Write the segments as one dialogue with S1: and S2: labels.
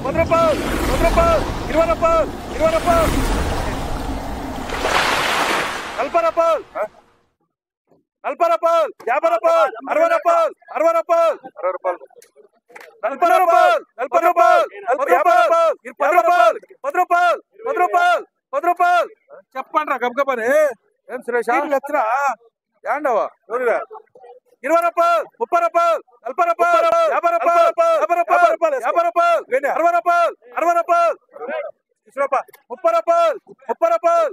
S1: రూపాయలు 10 రూపాయలు 20 రూపాయలు 20 రూపాయలు 40 రూపాయలు 40 రూపాయలు 50 రూపాయలు 60 రూపాయలు 60 రూపాయలు 40 రూపాయలు 40 రూపాయలు 10 రూపాయలు 10 రూపాయలు 10 రూపాయలు 10 రూపాయలు చెప్పండి గబగబని ఏం సురేష్ లెచ్చరా ఏండవా 20 రూపాయలు 30 రూపాయలు 40 రూపాయలు 50 రూపాయలు 50 రూపాయలు 50 రూపాయలు 60 రూపాయలు 60 రూపాయలు 30 రూపాయలు 30 రూపాయలు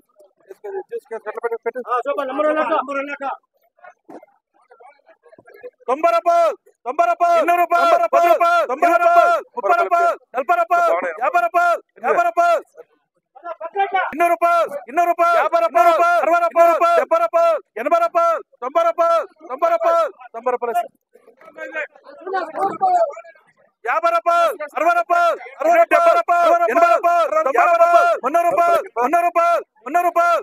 S1: 90 రూపాయలు 90 రూపాయలు 200 రూపాయలు 10 రూపాయలు 90 రూపాయలు 30 రూపాయలు 40 రూపాయలు 50 రూపాయలు 50 రూపాయలు 200 రూపాయలు 200 రూపాయలు 50 రూపాయలు 60 రూపాయలు 70 రూపాయలు 80 రూపాయలు 90 రూపాయలు 90 రూపాయలు 90 రూపాయలు 50 రూపాయలు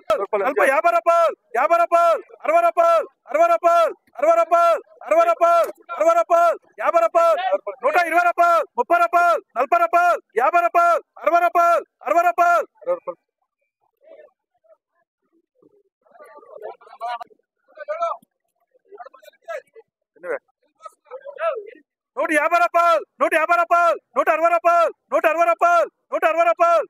S1: 60 రూపాయలు 70 రూపాయలు 80 రూపాయలు 90 రూపాయలు 100 రూపాయలు 100 రూపాయలు 100 రూపాయలు 50 రూపాయలు 50 రూపాయలు 60 రూపాయలు 60 రూపాయలు 60 రూపాయలు 60 రూపాయలు 60 రూపాయలు 50 రూపాయలు 120 రూపాయలు 30 రూపాయలు 40 రూపాయలు 50 రూపాయలు 60 రూపాయలు 60 రూపాయలు 150 రూపాయలు 150 రూపాయలు 160 రూపాయలు 160 రూపాయలు 160 రూపాయలు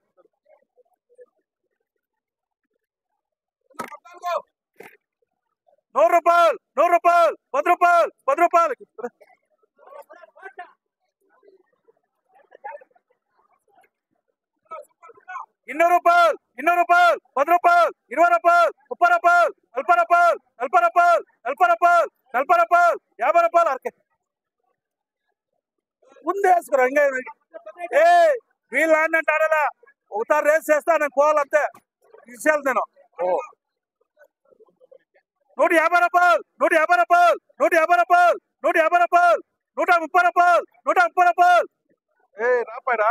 S1: 100 రూపాయలు 100 రూపాయలు 10 రూపాయలు 10 రూపాయలు 200 రూపాయలు 200 రూపాయలు 10 రూపాయలు 20 రూపాయలు 30 రూపాయలు 40 రూపాయలు 40 రూపాయలు 40 రూపాయలు 40 రూపాయలు 50 రూపాయలు అరకే ముందేసుకురా ఇంకా ఏ వీళ్ళు ఆడినంటే ఆడలా ఒకసారి రేస్ చేస్తా నేను పోవాలంతే ఇచ్చేయాలి నేను 150 రూపాయలు 150 రూపాయలు 150 రూపాయలు 150 రూపాయలు 130 రూపాయలు 130 రూపాయలు ఏ రాపాయరా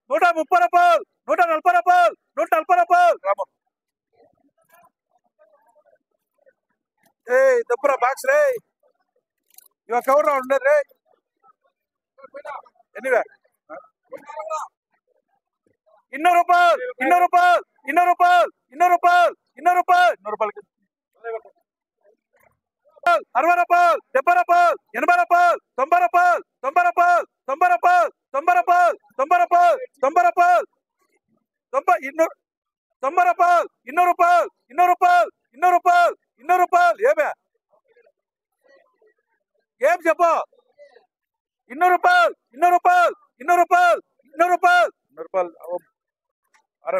S1: 130 రూపాయలు 140 రూపాయలు 140 రూపాయలు రామం ఏ దప్పురా బాక్స్ రే ఇవ కవర్ ఉండదు రే ఎనివే 200 రూపాయలు 200 రూపాయలు 200 రూపాయలు 200 రూపాయలు 200 రూపాయలు 200 రూపాయలు 60 రూపాయలు 70 రూపాయలు 80 రూపాయలు 90 రూపాయలు 90 రూపాయలు 90 రూపాయలు 90 రూపాయలు 90 రూపాయలు 90 రూపాయలు 90 రూపాయలు 200 రూపాయలు 200 రూపాయలు 200 రూపాయలు 200 రూపాయలు ఏమే ఏం చెప్పు 200 రూపాయలు 200 రూపాయలు 200 రూపాయలు 200 రూపాయలు 200 రూపాయలు అరే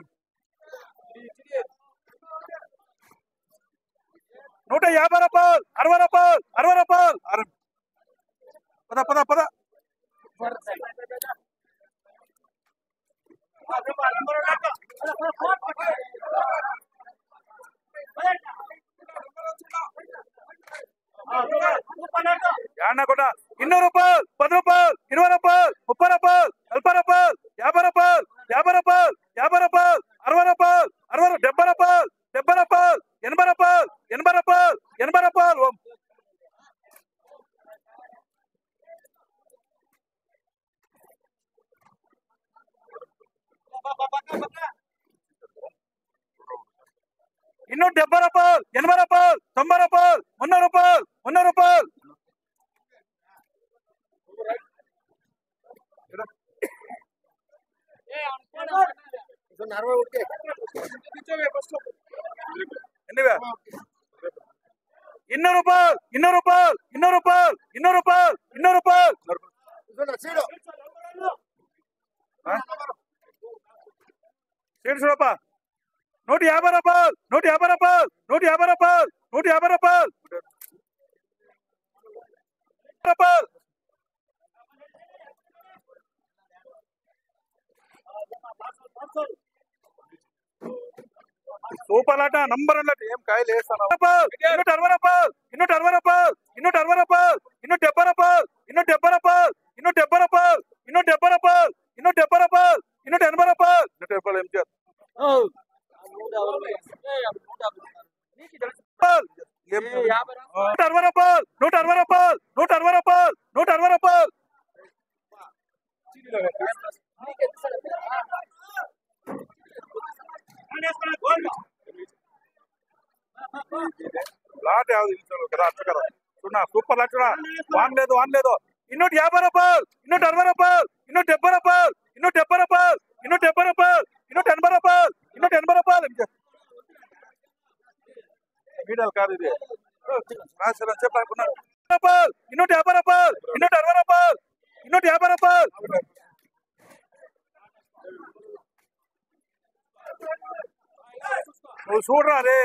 S1: 150 రూపాయలు 60 రూపాయలు 60 రూపాయలు అరే పద పద పద కూడా 200 రూపాయలు 10 రూపాయలు 20 రూపాయలు 30 రూపాయలు 40 రూపాయలు 50 రూపాయలు 50 రూపాయలు 50 రూపాయలు 60 రూపాయలు 70 రూపాయలు 70 రూపాయలు 80 రూపాయలు 80 రూపాయలు 80 రూపాయలు 270 రూపాయలు 80 రూపాయలు 90 రూపాయలు 100 రూపాయలు 100 రూపాయలు ఎన్నివే 200 రూపాయలు 200 రూపాయలు 200 రూపాయలు 200 రూపాయలు 200 రూపాయలు సీడ్స్ రూపాయ 150 రూపాయలు 150 రూపాయలు 150 రూపాయలు 150 రూపాయలు రూపాయలు సూపర్ ఆట నంబర్ అన్నట్టు ఏం కాయలు వేస్తాను 260 రూపాయలు 260 రూపాయలు 260 రూపాయలు 270 రూపాయలు 270 రూపాయలు 270 రూపాయలు 270 రూపాయలు 270 రూపాయలు 280 రూపాయలు 270 రూపాయలు ఏం చేస్తారు 160 రూపాయలు 160 రూపాయలు 160 రూపాయలు 160 రూపాయలు 160 రూపాయలు లాట్ యావది కదా అట్లా కదా చూడా సూపర్ లక్షణ వాన్ లేదు ಇನ್ನೂಟ 50 రూపాయలు ಇನ್ನೂట 60 రూపాయలు ಇನ್ನೂట 70 రూపాయలు ಇನ್ನೂట 70 రూపాయలు ಇನ್ನೂట 70 రూపాయలు ಇನ್ನೂట 80 రూపాయలు ಇನ್ನೂట 80 రూపాయలు మీడియాల కాదు ఇది రాసిన చెప్పాలనుకున్నా రూపాయలు ಇನ್ನೂట 50 రూపాయలు ಇನ್ನೂట 60 రూపాయలు ಇನ್ನೂట 50 రూపాయలు నువ్వు చూడరా రే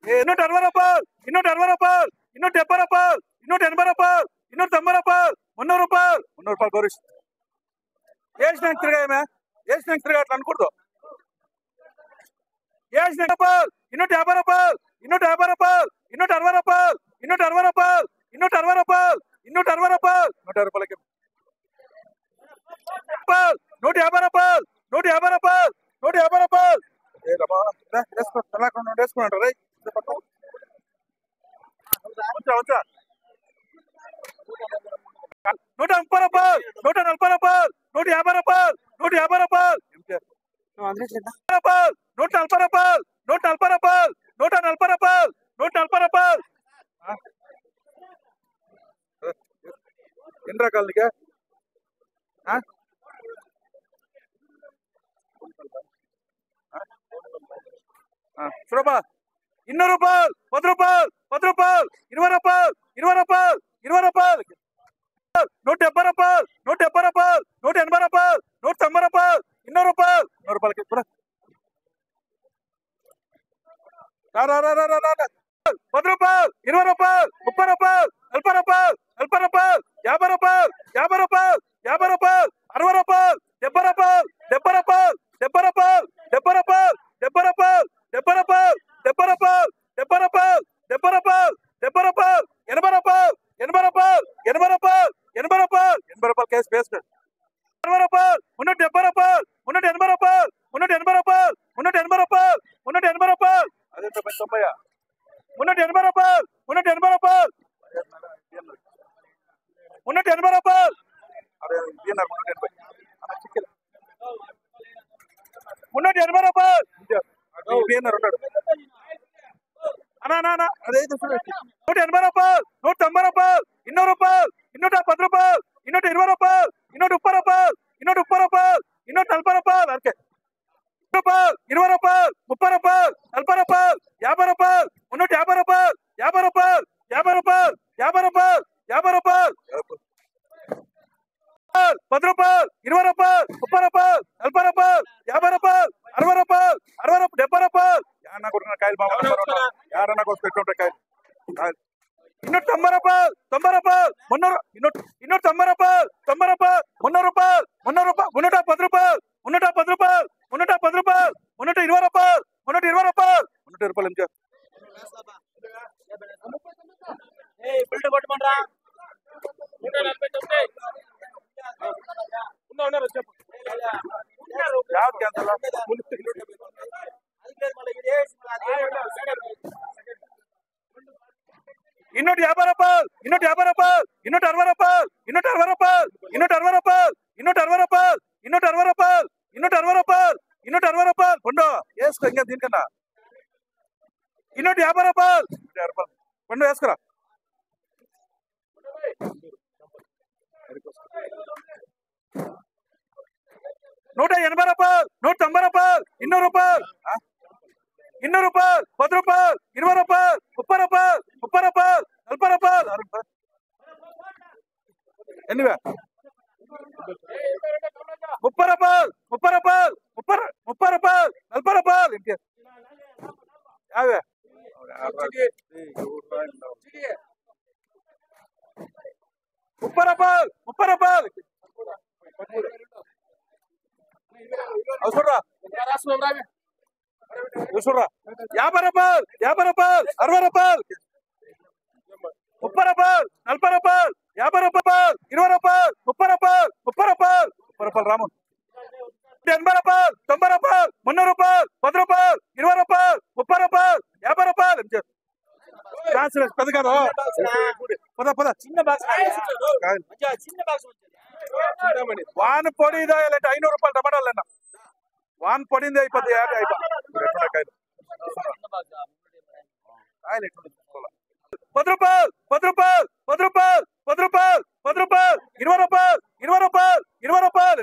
S1: ಇನ್ನೂಟ 60 రూపాయలు ಇನ್ನೂట 60 రూపాయలు ಇನ್ನೂట 70 రూపాయలు ಇನ್ನೂಟ 80 రూపాయలు ಇನ್ನೂಟ 90 రూపాయలు 300 రూపాయలు 300 రూపాయలు గౌరీష్ ఏసినాక తిరగాయమే ఏసినాక తిరగా అట్లా అనకూడదు ఏసిన రూపాయలు ಇನ್ನೂట 50 రూపాయలు ಇನ್ನೂట 50 రూపాయలు ಇನ್ನೂట 60 రూపాయలు ಇನ್ನೂట 60 రూపాయలు ಇನ್ನೂట 60 రూపాయలు ಇನ್ನೂట 60 రూపాయలు 150 రూపాయలకి 150 రూపాయలు 150 రూపాయలు 150 రూపాయలు వేసుకున్నాడు రై ఉంచా 130 రూపాయలు 140 రూపాయలు 150 రూపాయలు 150 రూపాయలు 140 రూపాయలు 140 రూపాయలు 140 రూపాయలు 140 రూపాయలు ఎన్ని రకాలు నీకే చూడమ్మా 200 రూపాయలు 10 రూపాయలు 10 రూపాయలు 20 రూపాయలు 20 రూపాయలు 20 రూపాయలు 170 రూపాయలు 170 రూపాయలు 180 రూపాయలు 190 రూపాయలు 200 రూపాయలు 100 రూపాయలకి 10 రూపాయలు 20 రూపాయలు 30 రూపాయలు 40 రూపాయలు 40 రూపాయలు 50 రూపాయలు 50 రూపాయలు 50 రూపాయలు 60 రూపాయలు 70 రూపాయలు 70 రూపాయలు 70 రూపాయలు 70 రూపాయలు 70 రూపాయలు 70 రూపాయలు 70 రూపాయలు 70 రూపాయలు 70 రూపాయలు 70 రూపాయలు 80 రూపాయలు 80 రూపాయలు 80 రూపాయలు 80 రూపాయలు 80 రూపాయలు కేసు బేస్ 60 రూపాయలు 170 రూపాయలు 180 రూపాయలు 180 రూపాయలు 180 రూపాయలు 180 రూపాయలు అదే 90 180 రూపాయలు 180 రూపాయలు 180 రూపాయలు అరే 180 రూపాయలు అన్నా అదే 180 రూపాయలు 190 రూపాయలు 200 రూపాయలు 210 రూపాయలు 220 రూపాయలు 230 రూపాయలు 230 రూపాయలు 240 రూపాయలు అంతే రూపాయలు 20 రూపాయలు 30 రూపాయలు 40 రూపాయలు 50 రూపాయలు 150 రూపాయలు 50 రూపాయలు 50 రూపాయలు 50 రూపాయలు 50 రూపాయలు 10 రూపాయలు 20 రూపాయలు 30 రూపాయలు 40 రూపాయలు 50 రూపాయలు 60 రూపాయలు 60 రూపాయలు 70 రూపాయలు యాన్న కొడుకున్న కాయలు బాబా యారన్నా కోసం పెట్టుకుంటారు కాయలు 290 రూపాయలు 90 రూపాయలు 290 రూపాయలు 90 రూపాయలు 300 రూపాయలు 300 రూపాయలు 110 రూపాయలు 110 రూపాయలు 110 రూపాయలు 120 రూపాయలు 120 రూపాయలు 120 రూపాయలు ఎంచా ಇನ್ನೂಟ 50 రూపాయలు 250 రూపాయలు 260 రూపాయలు 260 రూపాయలు 260 రూపాయలు 260 రూపాయలు 260 రూపాయలు 260 రూపాయలు 260 రూపాయలు పండు వేసుకో ఇంకా దీనికన్నా 250 రూపాయలు 250 రూపాయలు పండు వేసుకురా 180 రూపాయలు 190 రూపాయలు 200 రూపాయలు 200 రూపాయలు 10 రూపాయలు 20 రూపాయలు 30 రూపాయలు 30 రూపాయలు 40 రూపాయలు ఎన్నివే 30 రూపాయలు 30 రూపాయలు 30 రూపాయలు 40 రూపాయలు ఇంకే యావే 30 రూపాయలు 30 రూపాయలు అవసరం చూడరా 50 రూపాయలు 50 రూపాయలు 60 రూపాయలు 30 రూపాయలు 40 రూపాయలు 50 రూపాయలు 20 రూపాయలు 30 రూపాయలు 30 రూపాయలు 30 రూపాయలు రాము 80 రూపాయలు 90 రూపాయలు 300 రూపాయలు 10 రూపాయలు 20 రూపాయలు 30 రూపాయలు 50 రూపాయలు పెద్ద కాదు పద చిన్న బాక్స్ చిన్న బాక్స్ వాన్ పొడి ఇదాయాలంటే 500 రూపాయలు టమాటాలు అన్న వాన్ పొడింది అయిపోతుంది 50 అయిపోయి 10 రూపాయలు 10 రూపాయలు 10 రూపాయలు 10 రూపాయలు 10 రూపాయలు 20 రూపాయలు 20 రూపాయలు 20 రూపాయలు 20 రూపాయలు